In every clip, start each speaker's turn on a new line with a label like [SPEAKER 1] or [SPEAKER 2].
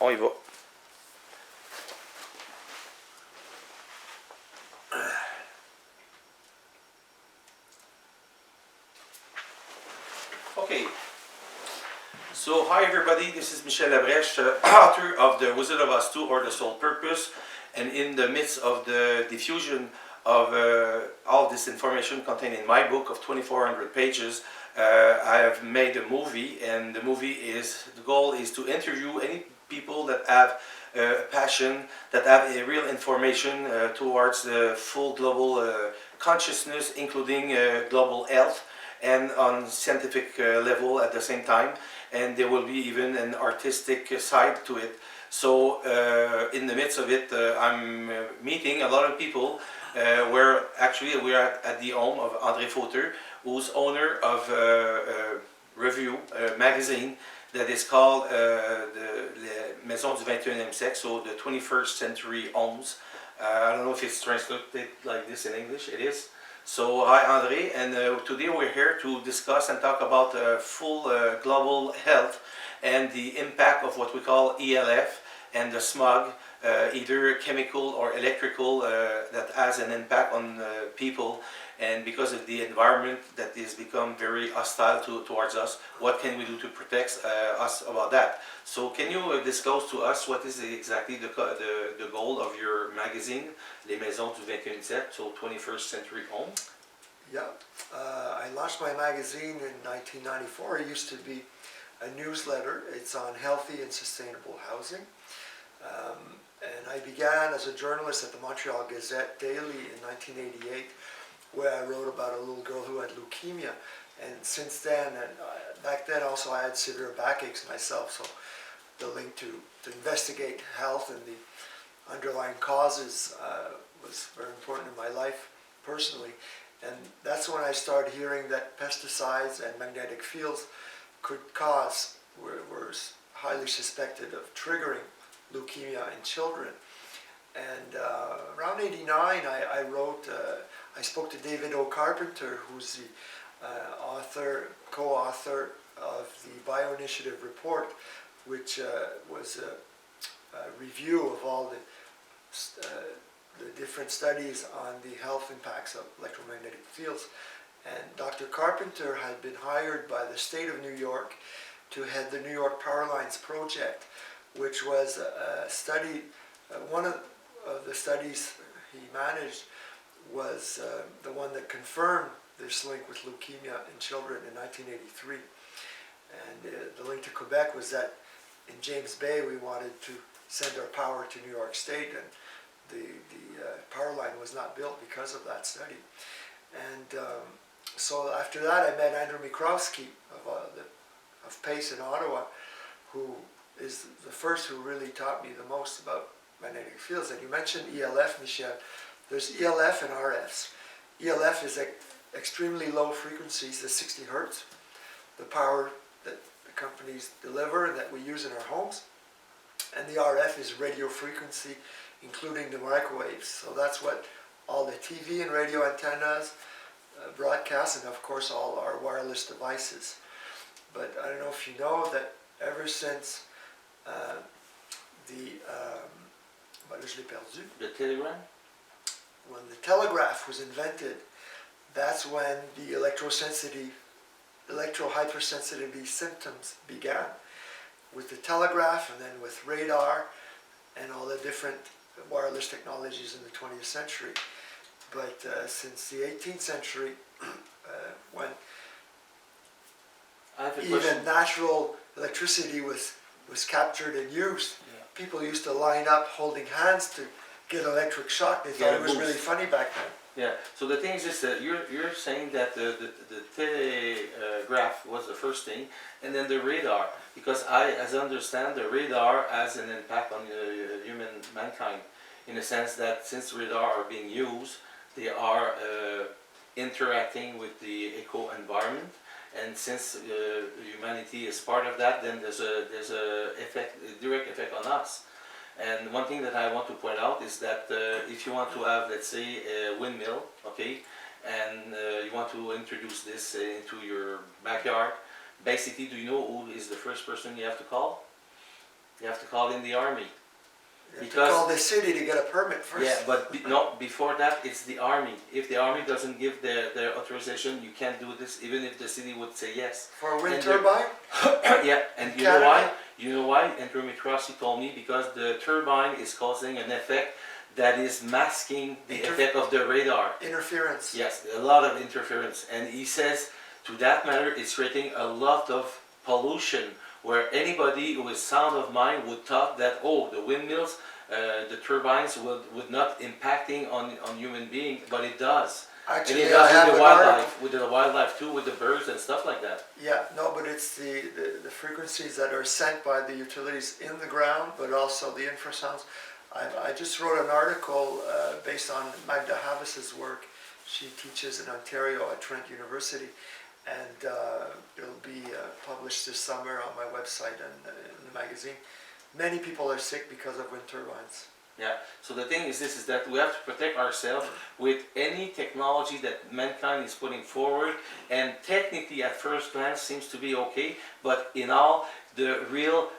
[SPEAKER 1] On y va. Okay. So, hi everybody, this is Michel Labrèche, author of The Wizard of Oz 2 or The Sole Purpose, and in the midst of the diffusion of all this information contained in my book of 2,400 pages, I have made a movie, and the goal is to interview any people that have a passion, that have a real information towards the full global consciousness, including global health, and on scientific level at the same time, and there will be even an artistic side to it. So in the midst of it, I'm meeting a lot of people where actually we are at the home of André Fauteau, who's owner of a review, a magazine that is called the Maison du 21e siècle, so the 21st century homes. I don't know if it's translated like this in English, it is. So hi André, and today we're here to discuss and talk about full global health and the impact of what we call ELF and the smog, either chemical or electrical, that has an impact on people, and because of the environment that has become very hostile towards us, what can we do to protect us about that? So can you disclose to us what is exactly the goal of your magazine, Les Maisons du 21e siècle, so 21st century home?
[SPEAKER 2] Yeah, I launched my magazine in 1994. It used to be a newsletter. It's on healthy and sustainable housing. And I began as a journalist at the Montreal Gazette Daily in 1988, where I wrote about a little girl who had leukemia. And since then, back then also I had severe backaches myself, so the link to investigate health and the underlying causes was very important in my life personally. And that's when I started hearing that pesticides and magnetic fields were highly suspected of triggering leukemia in children. And around '89, I spoke to David O. Carpenter, who's the co-author of the Bioinitiative Report, which was a review of all the different studies on the health impacts of electromagnetic fields. And Dr. Carpenter had been hired by the state of New York to head the New York Power Lines project, which was a study, one of the studies he managed was the one that confirmed this link with leukemia in children in 1983. And the link to Quebec was that in James Bay we wanted to send our power to New York State, and the power line was not built because of that study. And so after that I met Andrew Mikrowski of PACE in Ottawa, who is the first who really taught me the most about magnetic fields. And you mentioned ELF, Michel. There's ELF and RFs. ELF is extremely low frequencies, the 60 hertz, the power that the companies deliver and that we use in our homes. And the RF is radio frequency, including the microwaves. So that's what all the TV and radio antennas broadcast, and of course all our wireless devices. But I don't know if you know that ever since
[SPEAKER 1] The telegram?
[SPEAKER 2] When the telegraph was invented, that's when the electro-hypersensitivity symptoms began, with the telegraph and then with radar and all the different wireless technologies in the 20th century. But since the 18th century, when even natural electricity was captured and used, people used to line up holding hands to get electric shock. They thought it was really funny back then.
[SPEAKER 1] Yeah, so the thing is this, you're saying that the telegraph was the first thing, and then the radar, because as I understand, the radar has an impact on mankind, in the sense that since radar are being used, they are interacting with the eco-environment, and since humanity is part of that, then there's a direct effect on us. And one thing that I want to point out is that if you want to have, let's say, a windmill, okay, and you want to introduce this into your backyard, basically, do you know who is the first person you have to call? You have to call in the army.
[SPEAKER 2] You have
[SPEAKER 1] Because-
[SPEAKER 2] to call the city to get a permit first.
[SPEAKER 1] Yeah, but no, before that, it's the army. If the army doesn't give their authorization, you can't do this, even if the city would say yes.
[SPEAKER 2] For a wind
[SPEAKER 1] And
[SPEAKER 2] turbine?
[SPEAKER 1] Yeah, and
[SPEAKER 2] In
[SPEAKER 1] you know why?
[SPEAKER 2] Canada?
[SPEAKER 1] You know why? Andrew McCroskey told me because the turbine is causing an effect that is masking the effect of the radar.
[SPEAKER 2] Interference.
[SPEAKER 1] Yes, a lot of interference. And he says, to that matter, it's creating a lot of pollution where anybody who is sound of mind would thought that, oh, the windmills, the turbines would not impacting on human being, but it does.
[SPEAKER 2] Actually,
[SPEAKER 1] and it does
[SPEAKER 2] I have
[SPEAKER 1] with the
[SPEAKER 2] an
[SPEAKER 1] wildlife,
[SPEAKER 2] article.
[SPEAKER 1] with the wildlife too, with the birds and stuff like that.
[SPEAKER 2] Yeah, no, but it's the frequencies that are sent by the utilities in the ground, but also the infrasounds. I just wrote an article based on Magda Havis's work. She teaches in Ontario at Trent University, and it'll be published this summer on my website and in the magazine. Many people are sick because of wind turbines.
[SPEAKER 1] Yeah, so the thing is this, is that we have to protect ourselves with any technology that mankind is putting forward, and technically at first glance seems to be okay, but in all, the real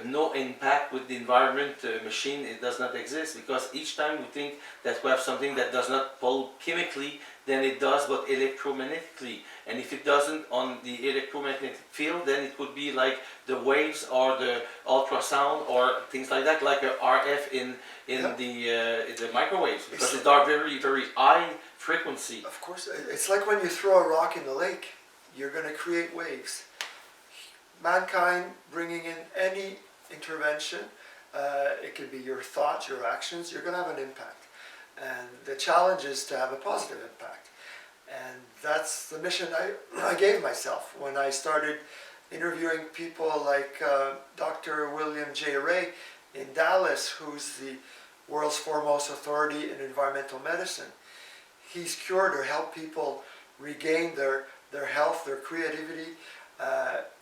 [SPEAKER 1] no impact with the environment machine, it does not exist, because each time we think that we have something that does not pollute chemically, then it does, but electromagnetically. And if it doesn't on the electromagnetic field, then it would be like the waves or the ultrasound or things like that, like a RF in the microwaves, because they are very, very high frequency.
[SPEAKER 2] Of course, it's like when you throw a rock in the lake, you're going to create waves. Mankind bringing in any intervention, it could be your thoughts, your actions, you're going to have an impact. And the challenge is to have a positive impact. And that's the mission I gave myself when I started interviewing people like Dr. William J. Ray in Dallas, who's the world's foremost authority in environmental medicine. He's cured or helped people regain their health, their creativity.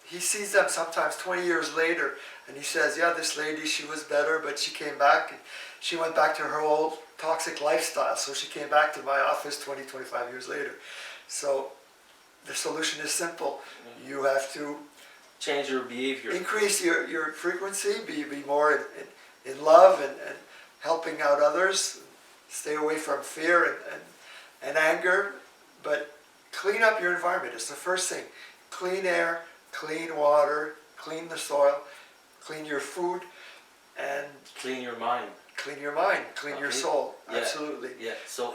[SPEAKER 2] He sees them sometimes 20 years later, and he says, yeah, this lady, she was better, but she came back, and she went back to her old toxic lifestyle, so she came back to my office 20, 25 years later. So the solution is simple. You have to
[SPEAKER 1] Change your behavior.
[SPEAKER 2] increase your frequency, be more in love and helping out others, stay away from fear and anger, but clean up your environment. It's the first thing. Clean air, clean water, clean the soil, clean your food, and
[SPEAKER 1] Clean your mind.
[SPEAKER 2] clean your mind, clean your
[SPEAKER 1] Okay.
[SPEAKER 2] soul.
[SPEAKER 1] Yeah.
[SPEAKER 2] Absolutely.
[SPEAKER 1] Yeah, so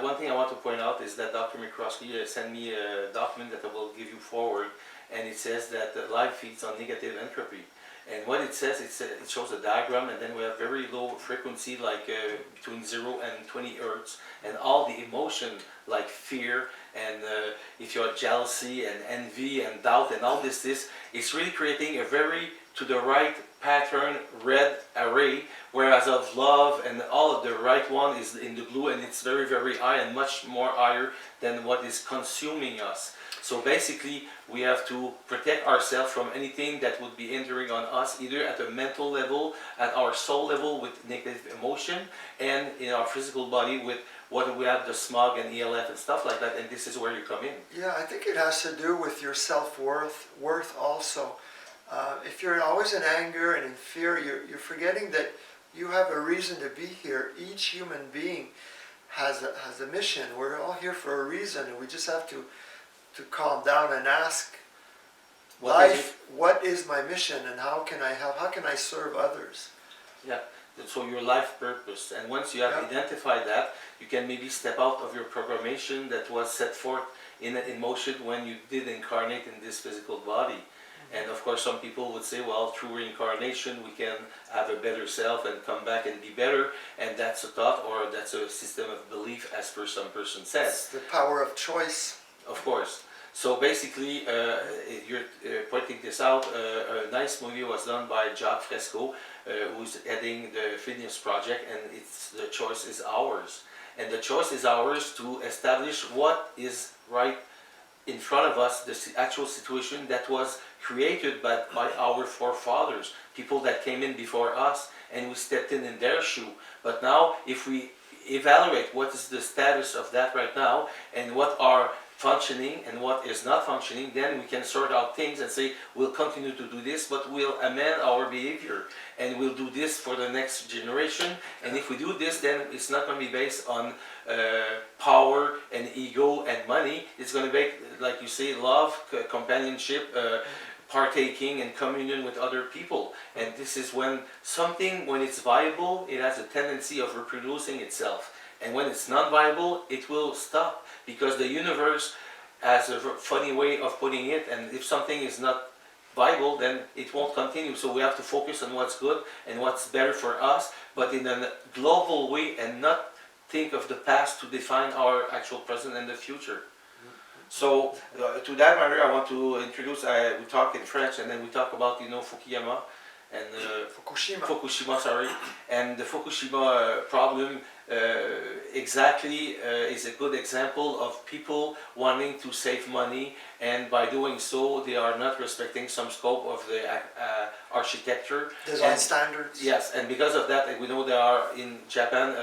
[SPEAKER 1] one thing I want to point out is that Dr. McCroskey sent me a document that I will give you forward, and it says that life feeds on negative entropy. And what it says, it shows a diagram, and then we have very low frequency, like between 0 and 20 hertz, and all the emotion, like fear, and if you have jealousy and envy and doubt and all this, it's really creating a very to the right pattern red array, whereas of love and all of the right one is in the blue, and it's very, very high and much more higher than what is consuming us. So basically, we have to protect ourselves from anything that would be entering on us, either at a mental level, at our soul level with negative emotion, and in our physical body with what we have, the smog and ELF and stuff like that, and this is where you come in.
[SPEAKER 2] Yeah, I think it has to do with your self-worth also. If you're always in anger and in fear, you're forgetting that you have a reason to be here. Each human being has a mission. We're all here for a reason, and we just have to calm down and ask life, what is my mission, and how can I help? How can I serve others?
[SPEAKER 1] Yeah, so your life purpose, and once you have identified that, you can maybe step out of your programmation that was set forth in motion when you did incarnate in this physical body. And of course, some people would say, well, through reincarnation, we can have a better self and come back and be better. And that's a thought, or that's a system of belief, as per some person says.
[SPEAKER 2] It's the power of choice.
[SPEAKER 1] Of course. So basically, you're pointing this out. A nice movie was done by Jacques Fresco, who's heading the Fitness Project, and it's the choice is ours. And the choice is ours to establish what is right in front of us, the actual situation that was created by our forefathers, people that came in before us, and we stepped in their shoe. But now, if we evaluate what is the status of that right now, and what are functioning and what is not functioning, then we can sort out things and say we'll continue to do this, but we'll amend our behavior and we'll do this for the next generation. And if we do this, then it's not going to be based on power and ego and money. It's going to be, like you say, love, companionship, partaking and communion with other people. And this is when something, when it's viable, it has a tendency of reproducing itself. And when it's not viable, it will stop, because the universe has a funny way of putting it, and if something is not viable, then it won't continue. So we have to focus on what's good and what's better for us, but in a global way, and not think of the past to define our actual present and the future. So to that matter, I want to introduce, we talk in French and then we talk about, Fukuyama and Fukushima, sorry. And the Fukushima problem exactly is a good example of people wanting to save money, and by doing so they are not respecting some scope of the architecture.
[SPEAKER 2] Design standards.
[SPEAKER 1] Yes, and because of that, we know they are in Japan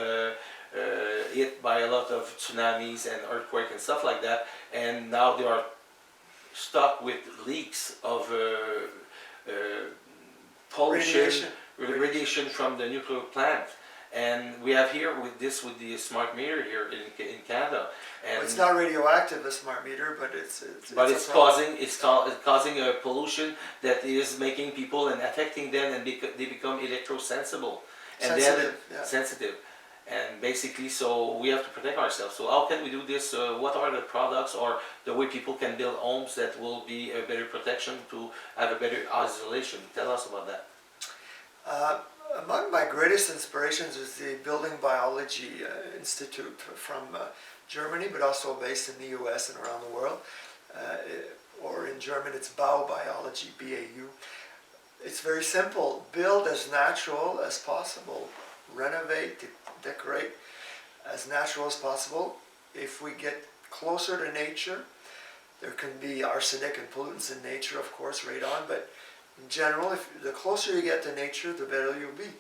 [SPEAKER 1] hit by a lot of tsunamis and earthquake and stuff like that, and now they are stuck with leaks of pollution, radiation from the nuclear plant. And we have here with the smart meter here in Canada. And
[SPEAKER 2] it's not radioactive, the smart meter, but
[SPEAKER 1] it's causing a pollution that is making people and affecting them, and they become electrosensible and sensitive. And basically, so we have to protect ourselves. So how can we do this? What are the products or the way people can build homes that will be a better protection to have a better isolation? Tell us about that.
[SPEAKER 2] Among my greatest inspirations is the Building Biology Institute from Germany, but also based in the US and around the world. Or in German, it's Baubiology, B-A-U. It's very simple. Build as natural as possible. Renovate, decorate as natural as possible. If we get closer to nature, there can be arsenic and pollutants in nature, of course, radon, but in general, the closer you get to nature, the better you'll be.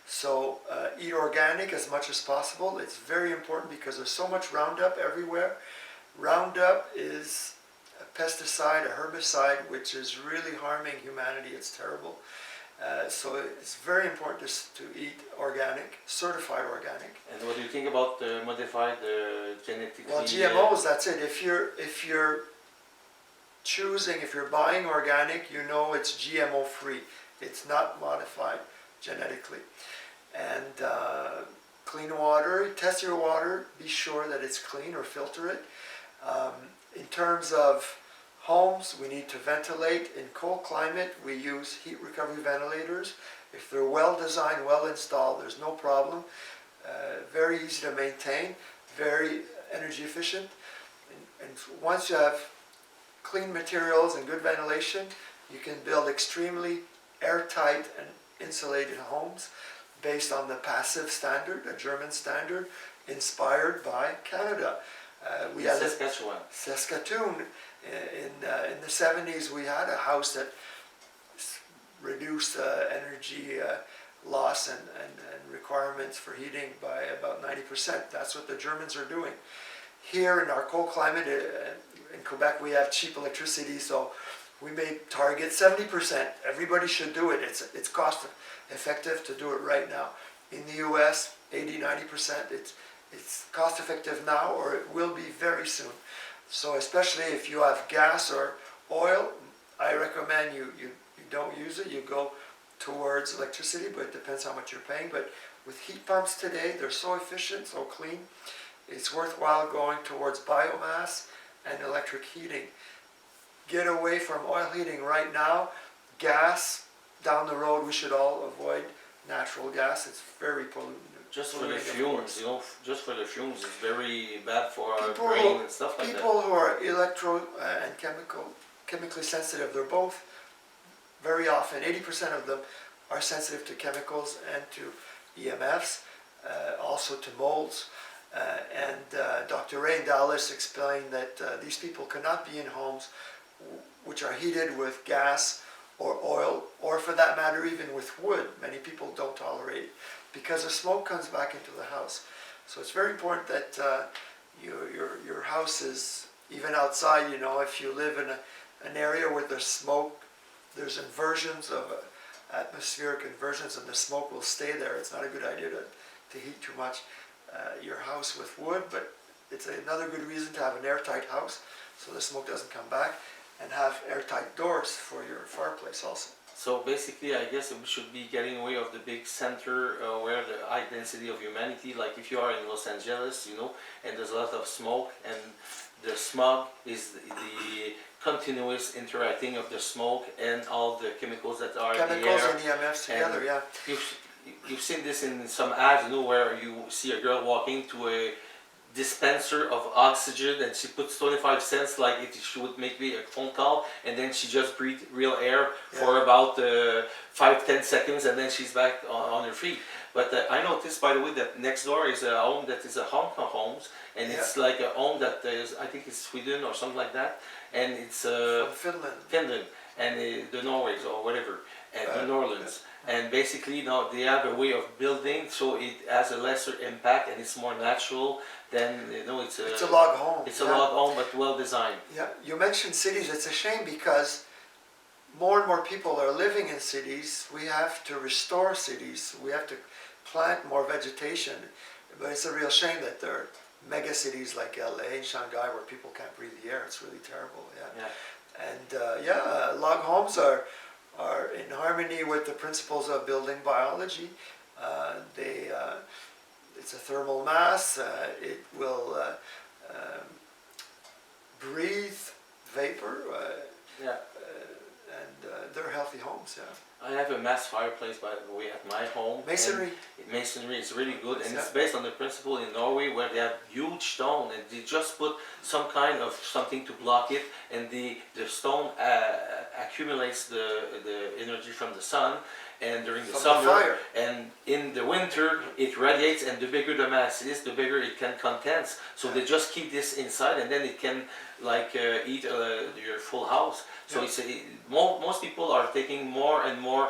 [SPEAKER 2] So eat organic as much as possible. It's very important because there's so much Roundup everywhere. Roundup is a pesticide, a herbicide, which is really harming humanity. It's terrible. So it's very important to eat organic, certified organic.
[SPEAKER 1] And what do you think about the modified genetically?
[SPEAKER 2] Well, GMOs, that's it. If you're buying organic, you know it's GMO free. It's not modified genetically. And clean water, test your water, be sure that it's clean or filter it. In terms of homes, we need to ventilate. In cold climate, we use heat recovery ventilators. If they're well designed, well installed, there's no problem. Very easy to maintain, very energy efficient. And once you have clean materials and good ventilation, you can build extremely airtight and insulated homes based on the passive standard, a German standard, inspired by Canada. We had Saskatoon. In the 70s, we had a house that reduced energy loss and requirements for heating by about 90%. That's what the Germans are doing. Here in our cold climate, in Quebec, we have cheap electricity, so we may target 70%. Everybody should do it. It's cost effective to do it right now. In the US, 80-90%. It's cost effective now, or it will be very soon. So especially if you have gas or oil, I recommend you don't use it. You go towards electricity, but it depends how much you're paying. But with heat pumps today, they're so efficient, so clean. It's worthwhile going towards biomass and electric heating. Get away from oil heating right now. Gas, down the road, we should all avoid natural gas. It's very pollutant.
[SPEAKER 1] Just for the fumes, just for the fumes, it's very bad for our brain and stuff like that.
[SPEAKER 2] People who are and chemically sensitive, they're both very often, 80% of them are sensitive to chemicals and to EMFs, also to molds. Dr. Ray in Dallas explained that these people cannot be in homes which are heated with gas or oil, or for that matter, even with wood. Many people don't tolerate it because the smoke comes back into the house. So it's very important that your house is even outside, if you live in an area where there's smoke, there's inversions of atmospheric inversions, and the smoke will stay there. It's not a good idea to heat too much your house with wood, but it's another good reason to have an airtight house so the smoke doesn't come back, and have airtight doors for your fireplace also.
[SPEAKER 1] So basically, I guess we should be getting away of the big center where the high density of humanity, like if you are in Los Angeles, and there's a lot of smoke, and the smog is the continuous interacting of the smoke and all the chemicals that are in the air.
[SPEAKER 2] Chemicals and EMFs together, yeah.
[SPEAKER 1] You've seen this in some ads, where you see a girl walking to a dispenser of oxygen, and she puts 25 cents like if she would make me a phone call, and then she just breathes real air for about 5-10 seconds, and then she's back on her feet. But I noticed, by the way, that next door is a home that is a Hong Kong homes, and it's like a home that is, I think it's Sweden or something like that, and it's
[SPEAKER 2] from
[SPEAKER 1] Finland, and the Norways or whatever, and the Netherlands. And basically, they have a way of building, so it has a lesser impact and it's more natural than,
[SPEAKER 2] it's a log home.
[SPEAKER 1] It's a log home, but well designed.
[SPEAKER 2] Yeah, you mentioned cities. It's a shame because more and more people are living in cities. We have to restore cities. We have to plant more vegetation. But it's a real shame that there are mega cities like LA and Shanghai where people can't breathe the air. It's really terrible. And log homes are in harmony with the principles of building biology. It's a thermal mass. It will breathe vapor. And they're healthy homes.
[SPEAKER 1] I have a mass fireplace, by the way, at my home.
[SPEAKER 2] Masonry.
[SPEAKER 1] Masonry is really good, and it's based on the principle in Norway where they have huge stone, and they just put some kind of something to block it, and the stone accumulates the energy from the sun, and during the summer and in the winter it radiates, and the bigger the mass is, the bigger it can condense. So they just keep this inside, and then it can eat your full house. So most people are taking more and more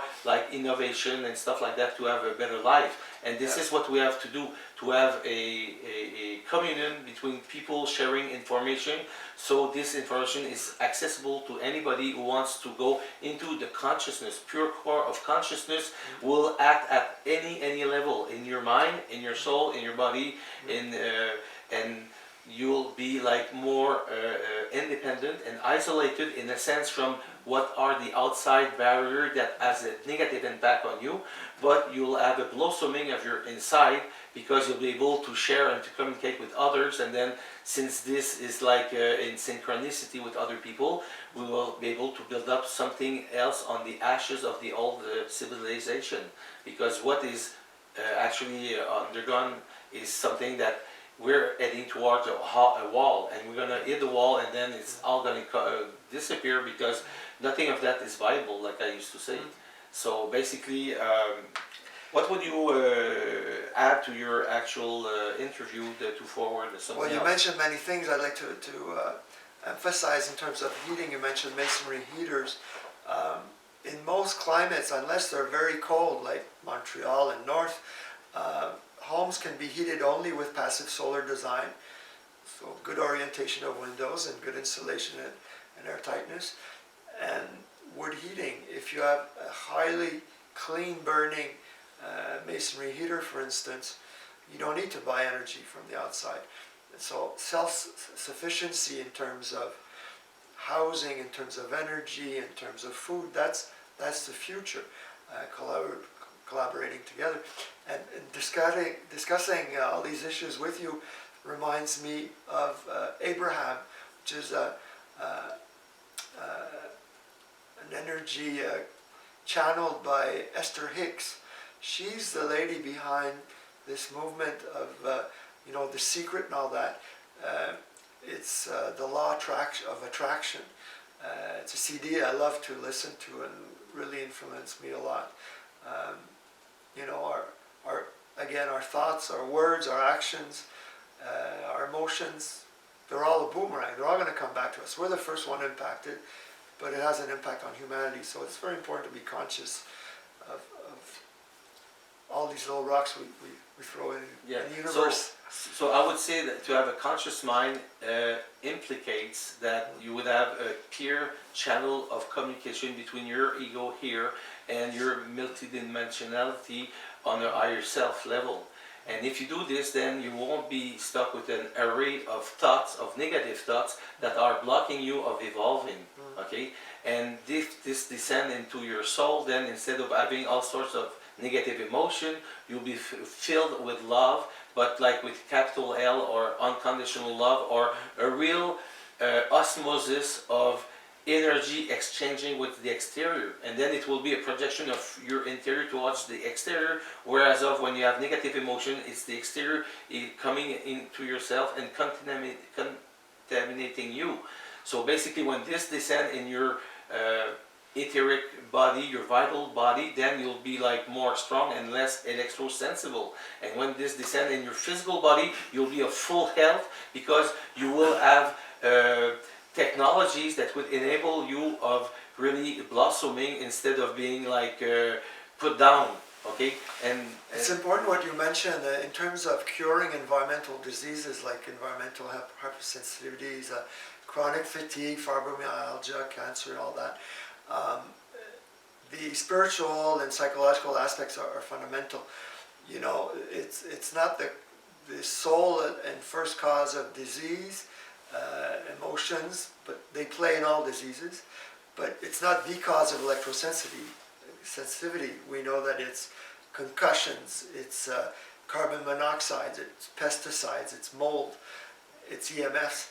[SPEAKER 1] innovation and stuff like that to have a better life. And this is what we have to do, to have a communion between people sharing information. So this information is accessible to anybody who wants to go into the consciousness, pure core of consciousness, will act at any level, in your mind, in your soul, in your body, and you'll be more independent and isolated in a sense from what are the outside barrier that has a negative impact on you, but you'll have a blossoming of your inside because you'll be able to share and to communicate with others. And then since this is in synchronicity with other people, we will be able to build up something else on the ashes of the old civilization, because what is actually undergone is something that we're heading towards a wall, and we're going to hit the wall, and then it's all going to disappear because nothing of that is viable, like I used to say. So basically, what would you add to your actual interview to forward something
[SPEAKER 2] Well, you
[SPEAKER 1] else?
[SPEAKER 2] mentioned many things I'd like to emphasize in terms of heating. You mentioned masonry heaters. In most climates, unless they're very cold, like Montreal and north, homes can be heated only with passive solar design, so good orientation of windows and good insulation and airtightness. And wood heating, if you have a highly clean burning masonry heater, for instance, you don't need to buy energy from the outside. And so self-sufficiency in terms of housing, in terms of energy, in terms of food, that's the future. Collaborating together and discussing all these issues with you reminds me of Abraham, which is an energy channeled by Esther Hicks. She's the lady behind this movement of The Secret and all that. It's the law of attraction. It's a CD I love to listen to and really influenced me a lot. Our thoughts, our words, our actions, our emotions, they're all a boomerang. They're all going to come back to us. We're the first one impacted, but it has an impact on humanity. So it's very important to be conscious of all these these little rocks we throw in the universe.
[SPEAKER 1] So I would say that to have a conscious mind implicates that you would have a clear channel of communication between your ego here and your multidimensionality on a higher self level. And if you do this, then you won't be stuck with an array of thoughts, of negative thoughts that are blocking you of evolving, okay? And if this descend into your soul, then instead of having all sorts of negative emotion, you'll be filled with love, but like with capital L, or unconditional love, or a real osmosis of energy exchanging with the exterior, and then it will be a projection of your interior towards the exterior, whereas of when you have negative emotion, it's the exterior coming into yourself and contaminating you. So basically when this descends in your etheric body, your vital body, then you'll be like more strong and less electrosensible. And when this descends in your physical body, you'll be of full health, because you will have technologies that would enable you of really blossoming instead of being like put down, okay? And
[SPEAKER 2] it's important what you mentioned in terms of curing environmental diseases like environmental hypersensitivities, chronic fatigue, fibromyalgia, cancer, all that. The spiritual and psychological aspects are fundamental. You know, it's not the sole and first cause of disease. Emotions, but they play in all diseases, but it's not the cause of electrosensitivity. We know that it's concussions, it's carbon monoxide, it's pesticides, it's mold, it's EMFs.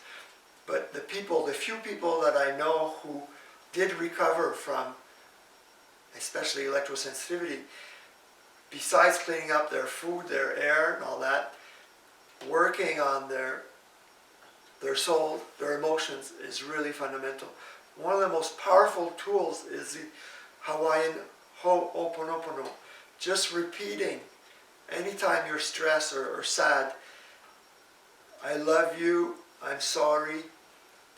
[SPEAKER 2] But the few people that I know who did recover from especially electrosensitivity, besides cleaning up their food, their air and all that, working on their soul, their emotions is really fundamental. One of the most powerful tools is the Hawaiian Ho'oponopono. Just repeating anytime you're stressed or sad, I love you, I'm sorry,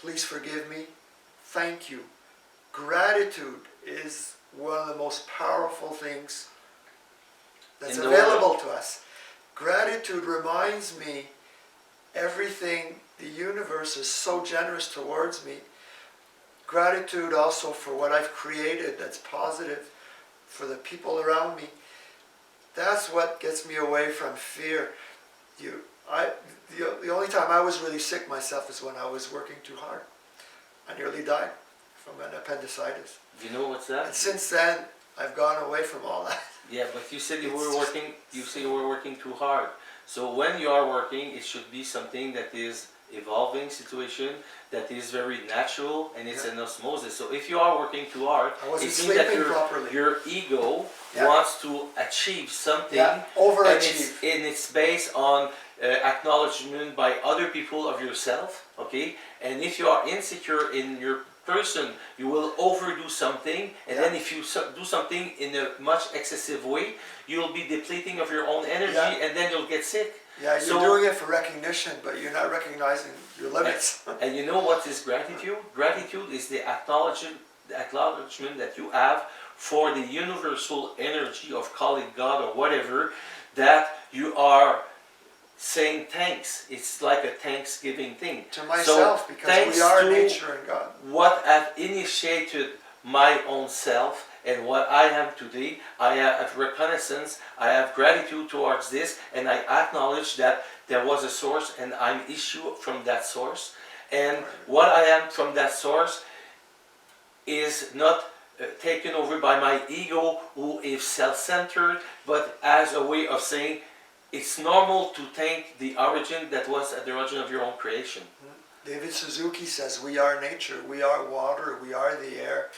[SPEAKER 2] please forgive me, thank you. Gratitude is one of the most powerful things that's available to us. Gratitude reminds me everything, the universe is so generous towards me. Gratitude also for what I've created that's positive, for the people around me. That's what gets me away from fear. The only time I was really sick myself is when I was working too hard. I nearly died from an appendicitis.
[SPEAKER 1] You know what's that?
[SPEAKER 2] And since then, I've gone away from all that.
[SPEAKER 1] Yeah, but you said you were working. You say you were working too hard. So when you are working, it should be something that is evolving situation, that is very natural, and it's an osmosis. So if you are working too hard, it means that your ego wants to achieve something,
[SPEAKER 2] overachieve,
[SPEAKER 1] and it's based on acknowledgement by other people of yourself. Okay, and if you are insecure in your person, you will overdo something, and then if you do something in a much excessive way, you'll be depleting of your own energy, and then you'll get sick.
[SPEAKER 2] Yeah, you're doing it for recognition, but you're not recognizing your limits.
[SPEAKER 1] And you know what is gratitude? Gratitude is the acknowledgement that you have for the universal energy of, call it God or whatever, that you are saying thanks. It's like a thanksgiving thing.
[SPEAKER 2] To myself, so because we are nature and God.
[SPEAKER 1] What I've initiated my own self and what I am today, I have reconnaissance, I have gratitude towards this, and I acknowledge that there was a source and I'm issued from that source. And what I am from that source is not taken over by my ego, who is self-centered, but as a way of saying, it's normal to thank the origin that was at the origin of your own creation.
[SPEAKER 2] David Suzuki says, we are nature, we are water, we are the air.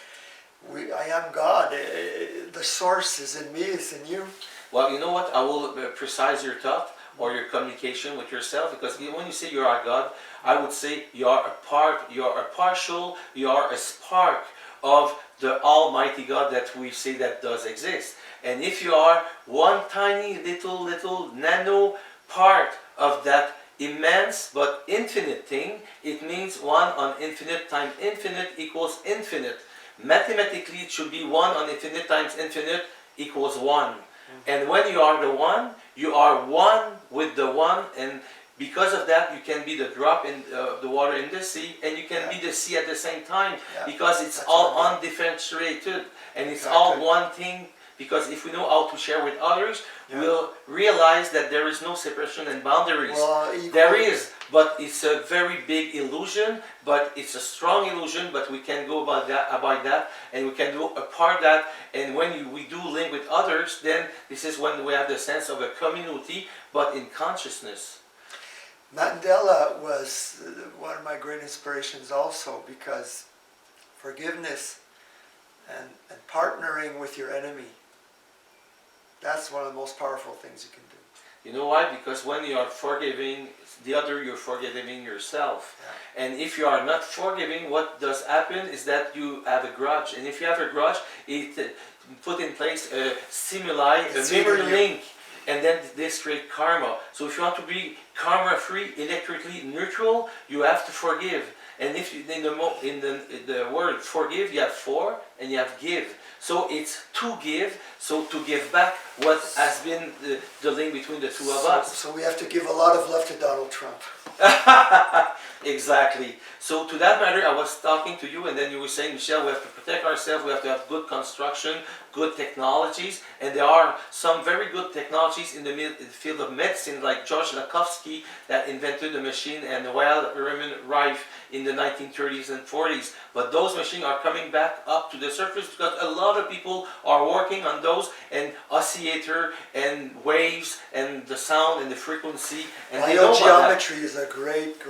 [SPEAKER 2] I am God. The source is in me, it's in you.
[SPEAKER 1] Well, you know what? I will precise your thought or your communication with yourself, because when you say you are God, I would say you are a part, you are a partial, you are a spark of the Almighty God that we say that does exist. And if you are one tiny little nano part of that immense but infinite thing, it means 1 on infinite times infinite equals infinite. Mathematically, it should be 1 on infinite times infinite equals 1. And when you are you are one with the one, and because of that, you can be the drop in the water in the sea, and you can be the sea at the same time, because it's all undifferentiated, and it's all one thing. Because if we know how to share with others, we'll realize that there is no separation and boundaries. There is, but it's a very big illusion, but it's a strong illusion, but we can go about that, and we can do apart that, and when we do link with others, then this is when we have the sense of a community, but in consciousness.
[SPEAKER 2] Mandela was one of my great inspirations also, because forgiveness and partnering with your enemy, that's one of the most powerful things you can do.
[SPEAKER 1] You know why? Because when you are forgiving the other, you're forgiving yourself. And if you are not forgiving, what does happen is that you have a grudge. And if you have a grudge, it put in place a stimuli, a memory link. And then this creates karma. So if you want to be karma-free, electrically neutral, you have to forgive. And if you, in the word forgive, you have for and you have give. So it's to give, so to give back what has been the link between the two of us.
[SPEAKER 2] So we have to give a lot of love to Donald Trump.
[SPEAKER 1] Exactly. So to that matter, I was talking to you, and then you were saying, Michel, we have to protect ourselves, we have to have good construction, good technologies, and there are some very good technologies in the field of medicine, like George Lakhovsky, that invented the machine, and while Raymond Rife in the 1930s and 40s. But those machines are coming back up to the surface because a lot of people are working on those, and oscillator and waves and the sound and the frequency. And
[SPEAKER 2] biogeometry is a great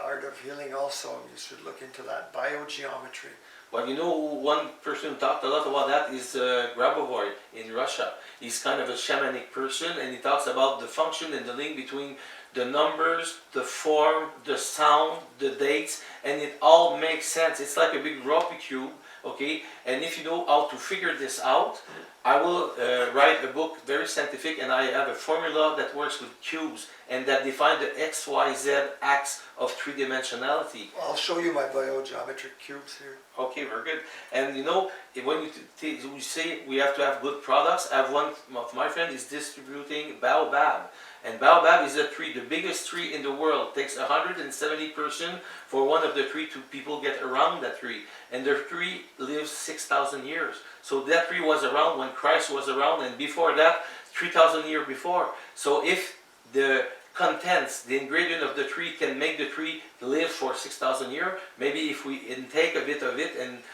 [SPEAKER 2] art of healing also. You should look into that. Biogeometry.
[SPEAKER 1] Well, you know, one person who talked a lot about that is Grabovoi in Russia. He's kind of a shamanic person, and he talks about the function and the link between the numbers, the form, the sound, the dates, and it all makes sense. It's like a big Rubik's Cube, okay? And if you know how to figure this out, I will write a book, very scientific, and I have a formula that works with cubes and that define the X, Y, Z axis of three-dimensionality.
[SPEAKER 2] I'll show you my biogeometric cubes here.
[SPEAKER 1] Okay, very good. And you know, when you say we have to have good products, I have one of my friends is distributing Baobab. And Baobab is a tree, the biggest tree in the world. It takes 170 persons for one of the tree to people get around that tree. And the tree lives 6,000 years. So that tree was around when Christ was around, and before that, 3,000 years before. So if the contents, the ingredient of the tree can make the tree live for 6,000 years, maybe if we intake a bit of it and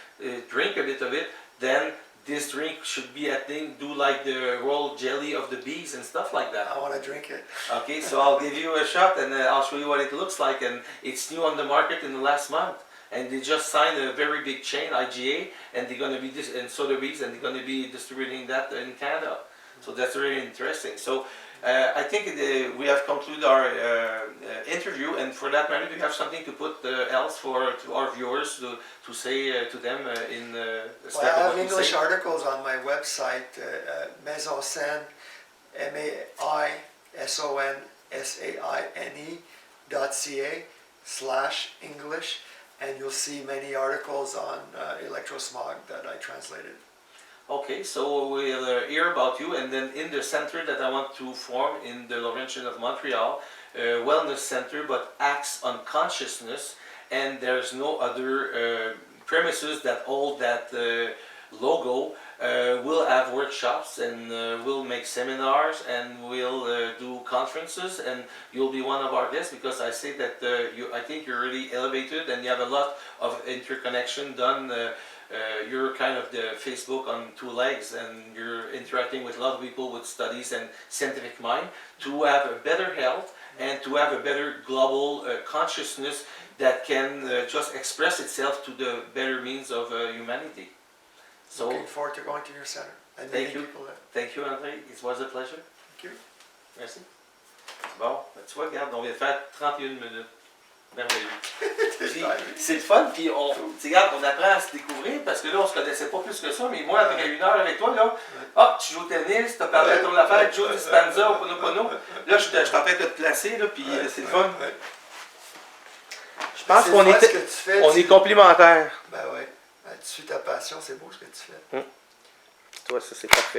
[SPEAKER 1] drink a bit of it, then this drink should be, I think, do like the royal jelly of the bees and stuff like that.
[SPEAKER 2] I want to drink it.
[SPEAKER 1] Okay, so I'll give you a shot, and I'll show you what it looks like. And it's new on the market in the last month. And they just signed a very big chain, IGA, and they're going to be and Sotheby's, and they're going to be distributing that in Canada. So that's really interesting. So I think we have concluded our interview, and for that matter, do you have something to put else to our viewers to say to them in the
[SPEAKER 2] well, I have English articles on my website, Maison, MAISONSAINE.ca/English, and you'll see many articles on electrosmog that I translated.
[SPEAKER 1] Okay, so we'll hear about you, and then in the center that I want to form in the Laurentian of Montreal, wellness center, but acts on consciousness, and there's no other premises that hold that logo. We'll have workshops, and we'll make seminars, and we'll do conferences, and you'll be one of our guests, because I say that I think you're really elevated, and you have a lot of interconnection done. You're kind of the Facebook on two legs, and you're interacting with a lot of people with studies and scientific mind to have a better health and to have a better global consciousness that can just express itself to the better means of humanity. So,
[SPEAKER 2] looking forward to going to your center and
[SPEAKER 1] thank
[SPEAKER 2] meeting
[SPEAKER 1] you.
[SPEAKER 2] people there.
[SPEAKER 1] Thank you, André. It was a pleasure.
[SPEAKER 2] Thank you.
[SPEAKER 1] Merci. Bon, ben tu vois, regarde, on vient de faire 31 minutes. Merveilleux. C'est le fun, puis regarde, on apprend à se découvrir, parce que là, on se connaissait pas plus que ça, mais moi, après une heure avec toi, là, tu joues au tennis, tu as parlé de ton affaire, Joe Dispenza, au Pono. Là, je suis en train de te placer, là, puis c'est le fun. Je pense qu'on est complémentaires.
[SPEAKER 2] Ben oui. Tu suis ta passion, c'est beau ce que tu fais.
[SPEAKER 1] Toi, ça, c'est parfait.